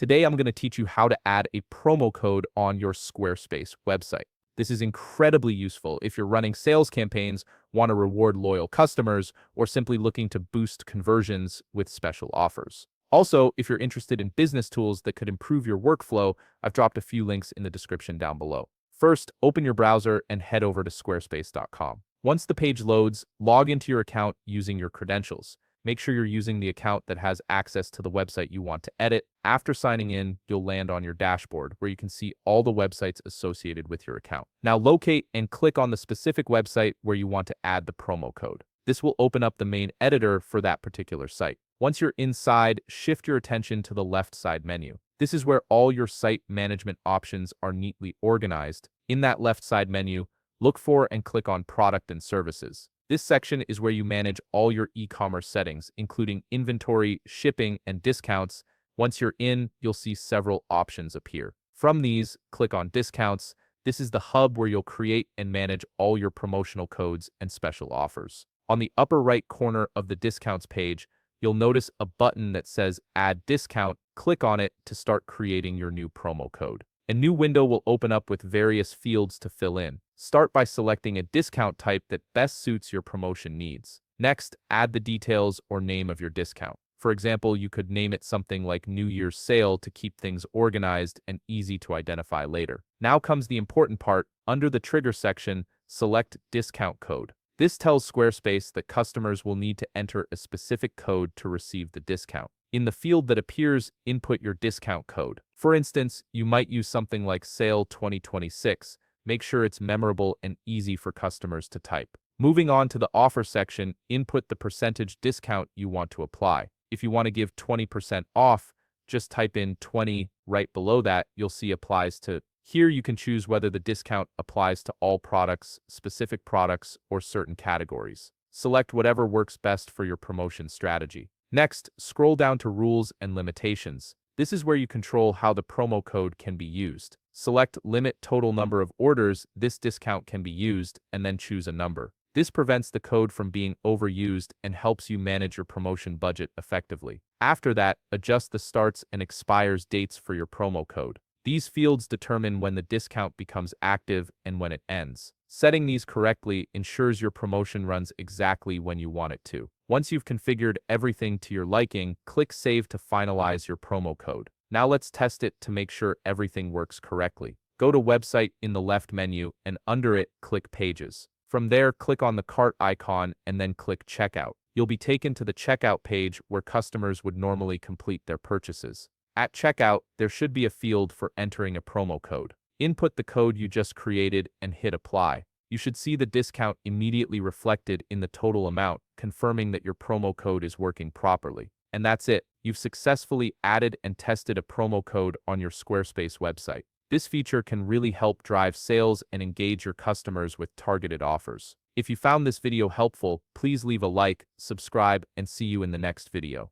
Today, I'm going to teach you how to add a promo code on your Squarespace website. This is incredibly useful if you're running sales campaigns, want to reward loyal customers, or simply looking to boost conversions with special offers. Also, if you're interested in business tools that could improve your workflow, I've dropped a few links in the description down below. First, open your browser and head over to squarespace.com. Once the page loads, log into your account using your credentials. Make sure you're using the account that has access to the website you want to edit. After signing in, you'll land on your dashboard where you can see all the websites associated with your account. Now locate and click on the specific website where you want to add the promo code. This will open up the main editor for that particular site. Once you're inside, shift your attention to the left side menu. This is where all your site management options are neatly organized. In that left side menu, look for and click on Product and Services. This section is where you manage all your e-commerce settings, including inventory, shipping, and discounts. Once you're in, you'll see several options appear. From these, click on Discounts. This is the hub where you'll create and manage all your promotional codes and special offers. On the upper right corner of the Discounts page, you'll notice a button that says Add Discount. Click on it to start creating your new promo code. A new window will open up with various fields to fill in. Start by selecting a discount type that best suits your promotion needs. Next, add the details or name of your discount. For example, you could name it something like New Year's Sale to keep things organized and easy to identify later. Now comes the important part. Under the Trigger section, select Discount Code. This tells Squarespace that customers will need to enter a specific code to receive the discount. In the field that appears, input your discount code. For instance, you might use something like Sale 2026. Make sure it's memorable and easy for customers to type. Moving on to the Offer section, input the percentage discount you want to apply. If you want to give 20% off, just type in 20. Right below that, you'll see Applies to. Here you can choose whether the discount applies to all products, specific products, or certain categories. Select whatever works best for your promotion strategy. Next, scroll down to Rules and Limitations. This is where you control how the promo code can be used. Select Limit Total Number of Orders this discount can be used, and then choose a number. This prevents the code from being overused and helps you manage your promotion budget effectively. After that, adjust the starts and expires dates for your promo code. These fields determine when the discount becomes active and when it ends. Setting these correctly ensures your promotion runs exactly when you want it to. Once you've configured everything to your liking, click Save to finalize your promo code. Now let's test it to make sure everything works correctly. Go to Website in the left menu, and under it, click Pages. From there, click on the cart icon and then click Checkout. You'll be taken to the checkout page where customers would normally complete their purchases. At checkout, there should be a field for entering a promo code. Input the code you just created and hit Apply. You should see the discount immediately reflected in the total amount, confirming that your promo code is working properly. And that's it. You've successfully added and tested a promo code on your Squarespace website. This feature can really help drive sales and engage your customers with targeted offers. If you found this video helpful, please leave a like, subscribe, and see you in the next video.